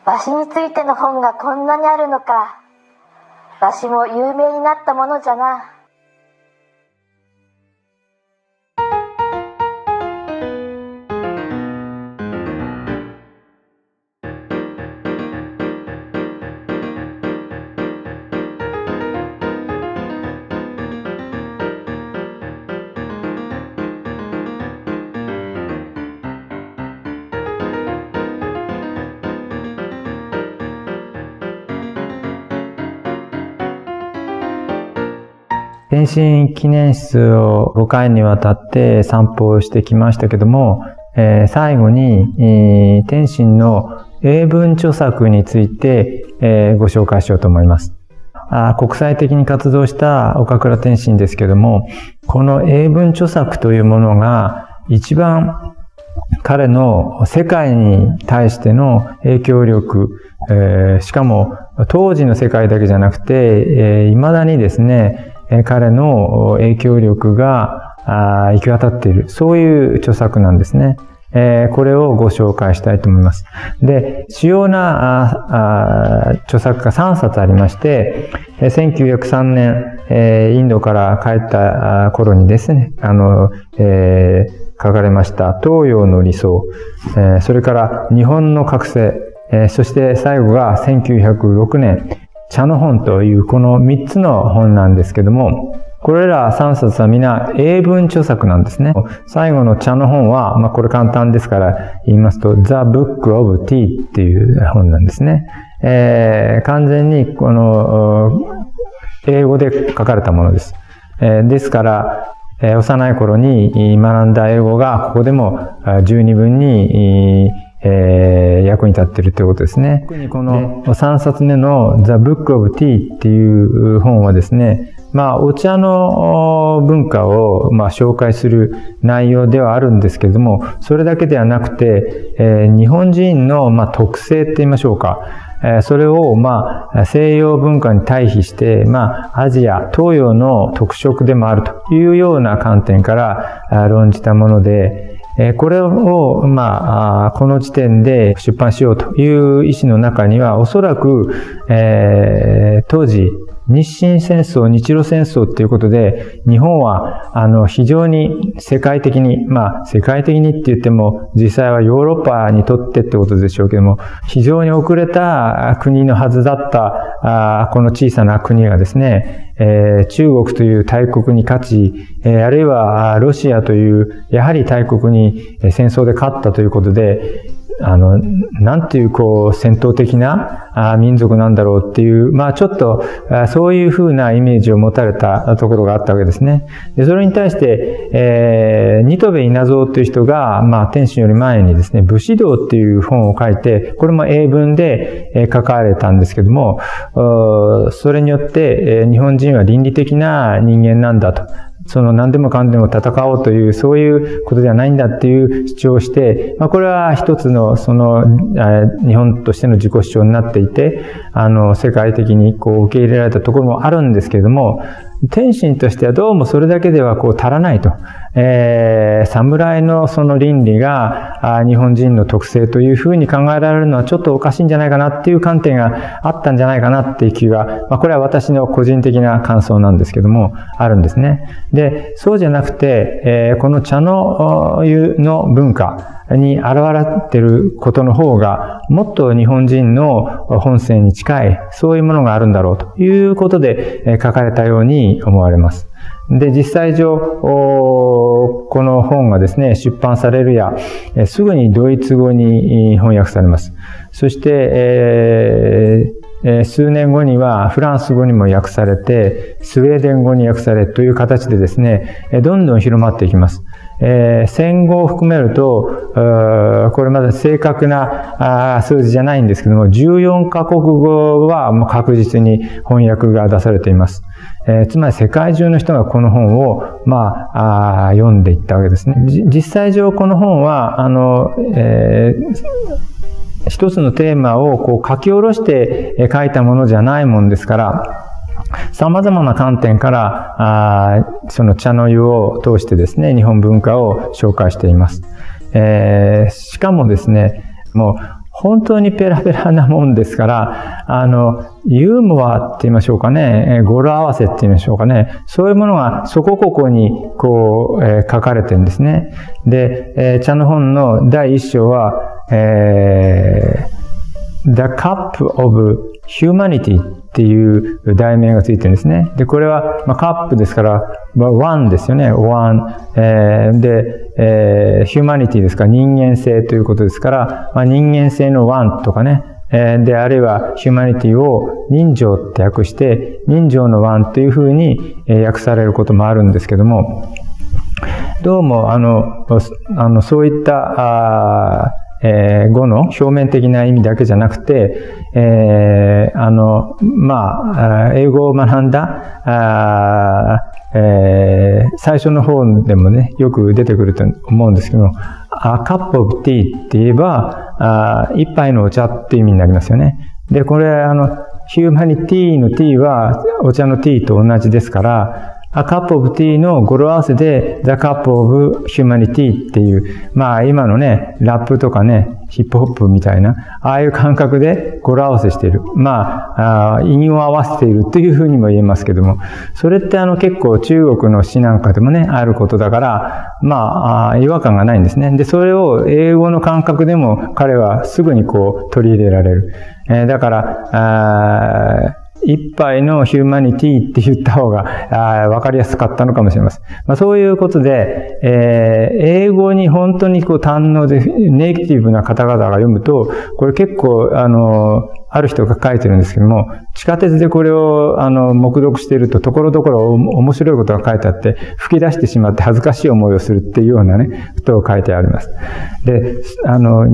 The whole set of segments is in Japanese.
わしについての本がこんなにあるのか。わしも有名になったものじゃな。天津記念室を5回にわたって散歩をしてきましたけども、最後に、天津の英文著作について、ご紹介しようと思います。国際的に活動した岡倉天心ですけども、この英文著作というものが一番彼の世界に対しての影響力、しかも当時の世界だけじゃなくて、未だにですね、彼の影響力が行き渡っている、そういう著作なんですね。これをご紹介したいと思います。で、主要な著作が3冊ありまして、1903年、インドから帰った頃にですね、書かれました東洋の理想、それから日本の覚醒、そして最後が1906年、茶の本というこの3つの本なんですけども、これら3冊は皆英文著作なんですね。最後の茶の本は、これ簡単ですから言いますと、The Book of Tea っていう本なんですね。完全にこの英語で書かれたものです。ですから、幼い頃に学んだ英語がここでも十二分に役に立っているということですね。特にこの3冊目の The Book of Tea っていう本はですね、お茶の文化を紹介する内容ではあるんですけれども、それだけではなくて、日本人の特性って言いましょうか。それを西洋文化に対比して、アジア、東洋の特色でもあるというような観点から論じたもので、これを、この時点で出版しようという意思の中には、おそらく、当時、日清戦争、日露戦争っていうことで、日本は、非常に世界的にって言っても、実際はヨーロッパにとってってことでしょうけども、非常に遅れた国のはずだった、この小さな国がですね、中国という大国に勝ち、あるいはロシアというやはり大国に戦争で勝ったということで、なんていう戦闘的な民族なんだろうっていう、ちょっとそういうふうなイメージを持たれたところがあったわけですね。で、それに対して、新渡戸稲造という人が、天津より前にですね、武士道っていう本を書いて、これも英文で書かれたんですけども、それによって、日本人は倫理的な人間なんだと。何でもかんでも戦おうという、そういうことではないんだっていう主張をして、これは一つの、日本としての自己主張になっていて、世界的に受け入れられたところもあるんですけれども、天心としてはどうもそれだけでは足らないと。侍のその倫理が日本人の特性というふうに考えられるのはちょっとおかしいんじゃないかなっていう観点があったんじゃないかなっていう気が、これは私の個人的な感想なんですけども、あるんですね。で、そうじゃなくて、この茶の湯の文化に現れていることの方が、もっと日本人の本性に近い、そういうものがあるんだろうということで書かれたように思われます。で、実際上、この本がですね、出版されるや、すぐにドイツ語に翻訳されます。そして、数年後にはフランス語にも訳されて、スウェーデン語に訳されという形でですね、どんどん広まっていきます。戦後を含めると、これまだ正確な数字じゃないんですけども、14カ国語はもう確実に翻訳が出されています。つまり世界中の人がこの本を、読んでいったわけですね。実際上この本は、一つのテーマを書き下ろして書いたものじゃないもんですから、様々な観点から、その茶の湯を通してですね、日本文化を紹介しています。しかもですね、もう本当にペラペラなもんですから、ユーモアって言いましょうかね、語呂合わせって言いましょうかね、そういうものがそこここにこう、書かれてるんですね。で、茶の本の第一章は、The Cup of Humanity っていう題名がついてるんですね。で、これは、カップですから、ワンですよね。ワン。で、Humanity ですから人間性ということですから、人間性のワンとかね。で、あるいは Humanity を人情って訳して、人情のワンというふうに訳されることもあるんですけども、どうも、そういった語の表面的な意味だけじゃなくて、英語を学んだ、最初の方でもね、よく出てくると思うんですけど、A cup of tea って言えば、一杯のお茶っていう意味になりますよね。で、これ、ヒューマニティの t はお茶の t と同じですから、A cup of tea の語呂合わせで The cup of humanity っていう、今のね、ラップとかね、ヒップホップみたいな、ああいう感覚で語呂合わせしている。韻を合わせているというふうにも言えますけども、それって結構中国の詩なんかでもね、あることだから、違和感がないんですね。で、それを英語の感覚でも彼はすぐにこう取り入れられる。だから、一杯のヒューマニティって言った方がわかりやすかったのかもしれません。そういうことで、英語に本当にこう堪能でネイティブな方々が読むと、これ結構ある人が書いてるんですけども、地下鉄でこれを黙読していると、ところどころ面白いことが書いてあって、吹き出してしまって恥ずかしい思いをするっていうようなね、ことを書いてあります。で、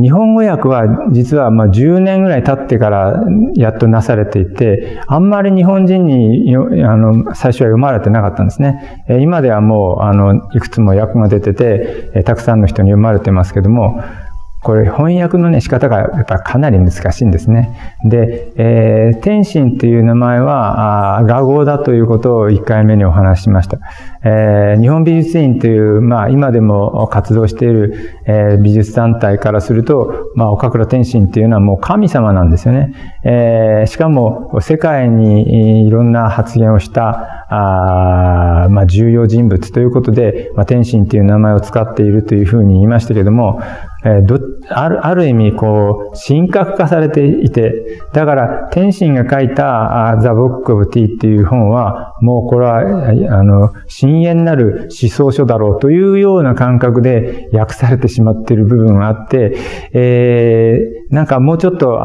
日本語訳は実は10年ぐらい経ってからやっとなされていて、あんまり日本人に最初は読まれてなかったんですね。今ではもういくつも訳が出てて、たくさんの人に読まれてますけども、これ翻訳のね仕方がやっぱりかなり難しいんですね。で、天心っていう名前は雅号だということを1回目にお話ししました。日本美術院という、今でも活動している、美術団体からすると、岡倉天心っていうのはもう神様なんですよね。しかも世界にいろんな発言をした重要人物ということで、天心っていう名前を使っているというふうに言いましたけども、ある意味こう神格化されていて、だから天心が書いたThe Book of Tea っていう本はもうこれは深遠なる思想書だろうというような感覚で訳されてしまっている部分があって、なんかもうちょっと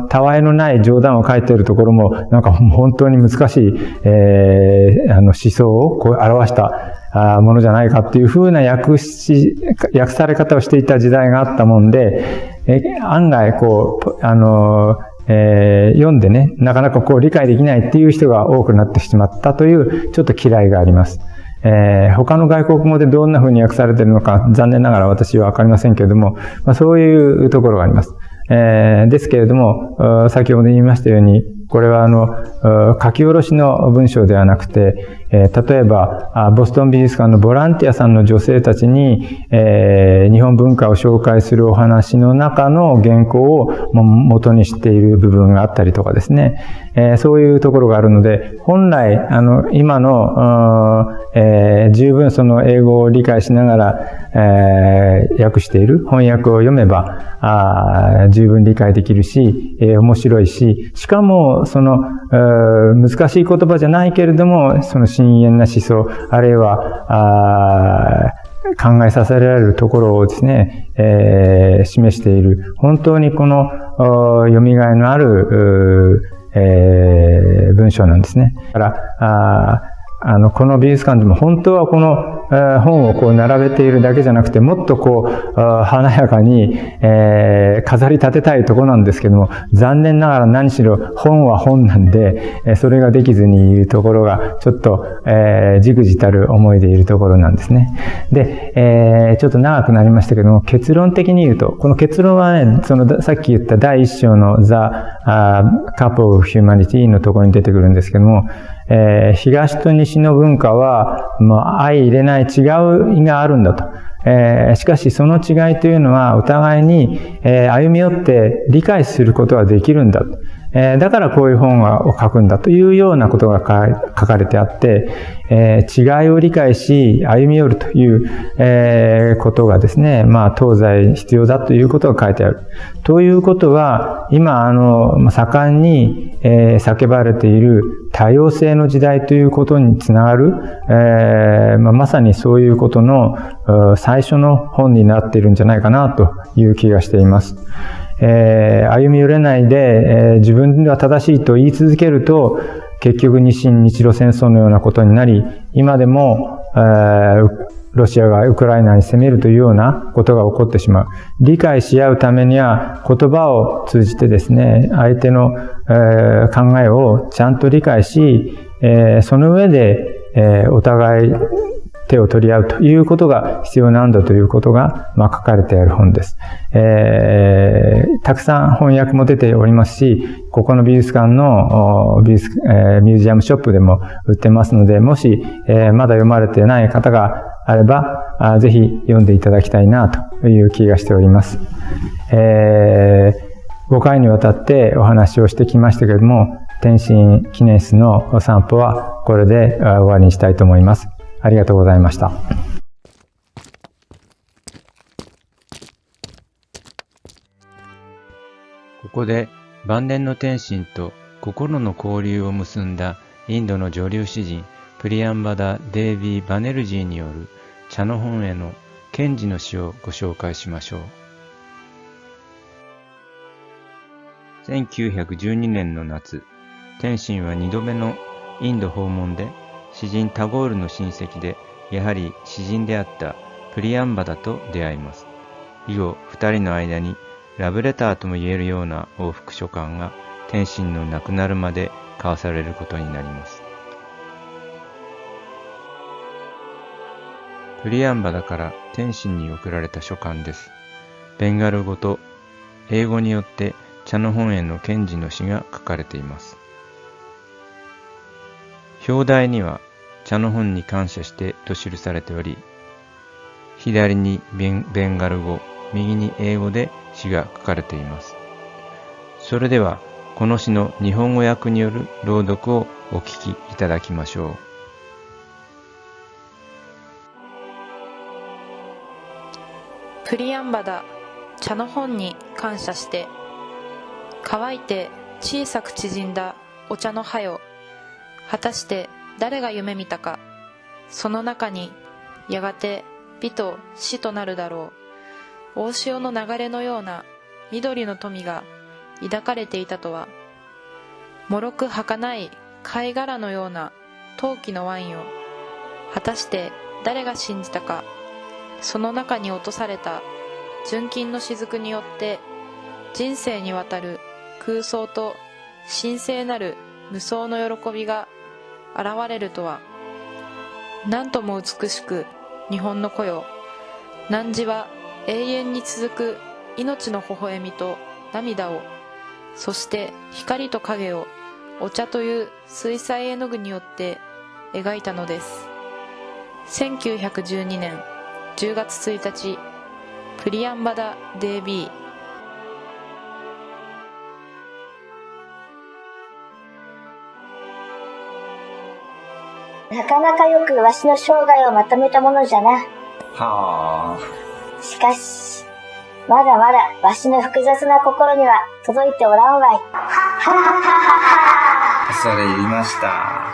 たわいのない冗談を書いているところもなんか本当に難しい、思想をこう表したものじゃないかっていう風な訳され方をしていた時代があったもんで、案外こう読んでね、なかなかこう理解できないっていう人が多くなってしまったというちょっと嫌いがあります。他の外国語でどんな風に訳されているのか残念ながら私はわかりませんけれども、そういうところがあります。ですけれども、先ほど言いましたように、これは書き下ろしの文章ではなくて、例えばボストン美術館のボランティアさんの女性たちに、日本文化を紹介するお話の中の原稿を元にしている部分があったりとかですね、そういうところがあるので、本来今の、十分その英語を理解しながら、訳している翻訳を読めば十分理解できるし、面白いし、しかもその難しい言葉じゃないけれども、その深遠な思想、あるいは考えさせられるところをですね、示している、本当にこの読みがいのある文章なんですね。だからこの美術館でも本当はこの本をこう並べているだけじゃなくて、もっとこう華やかに飾り立てたいところなんですけども、残念ながら何しろ本は本なんで、それができずにいるところがちょっとじくじたる思いでいるところなんですね。で、ちょっと長くなりましたけども、結論的に言うと、この結論はね、さっき言った第一章のThe Cup of Humanity のところに出てくるんですけども、東と西の文化は、相入れない違いがあるんだと。しかしその違いというのはお互いに、歩み寄って理解することができるんだと。だからこういう本を書くんだというようなことが書かれてあって、違いを理解し歩み寄るという、ことがですね、東西必要だということが書いてある。ということは、今盛んに、叫ばれている多様性の時代ということにつながる、まさにそういうことの最初の本になっているんじゃないかなという気がしています。歩み寄れないで、自分では正しいと言い続けると、結局日清日露戦争のようなことになり、今でも、ロシアがウクライナに攻めるというようなことが起こってしまう。理解し合うためには言葉を通じてですね、相手の、考えをちゃんと理解し、その上で、お互い手を取り合うということが必要なんだということが、書かれてある本です。たくさん翻訳も出ておりますし、ここの美術館のミュージアムショップでも売ってますので、もし、まだ読まれてない方があれば、ぜひ読んでいただきたいなという気がしております。5回にわたってお話をしてきましたけれども、天津記念室のお散歩はこれで終わりにしたいと思います。ありがとうございました。ここで晩年の天津と心の交流を結んだインドの女流詩人プリアンバダ・デービー・バネルジーによる茶の本への賢治の詩をご紹介しましょう。1912年の夏、天津は2度目のインド訪問で、詩人タゴールの親戚で、やはり詩人であったプリアンバダと出会います。以後、二人の間にラブレターとも言えるような往復書簡が天津の亡くなるまで交わされることになります。プリアンバダから天津に送られた書簡です。ベンガル語と英語によって茶の本への賢治の詩が書かれています。表題には茶の本に感謝してと記されており、左にベンガル語、右に英語で詩が書かれています。それではこの詩の日本語訳による朗読をお聞きいただきましょう。プリアンバダ、茶の本に感謝して、乾いて小さく縮んだお茶の葉よ、果たして誰が夢見たか、その中にやがて美と死となるだろう。大潮の流れのような緑の富が抱かれていたとは、脆く儚い貝殻のような陶器のワインを、果たして誰が信じたか、その中に落とされた純金の雫によって人生にわたる空想と神聖なる無双の喜びが現れるとは。なんとも美しく日本の子よ、汝は永遠に続く命の微笑みと涙を、そして光と影をお茶という水彩絵の具によって描いたのです。1912年10月1日、プリアンバダ・デービなかなかよくわしの生涯をまとめたものじゃな。はあ。しかし、まだまだわしの複雑な心には届いておらんわい。恐れ入りました。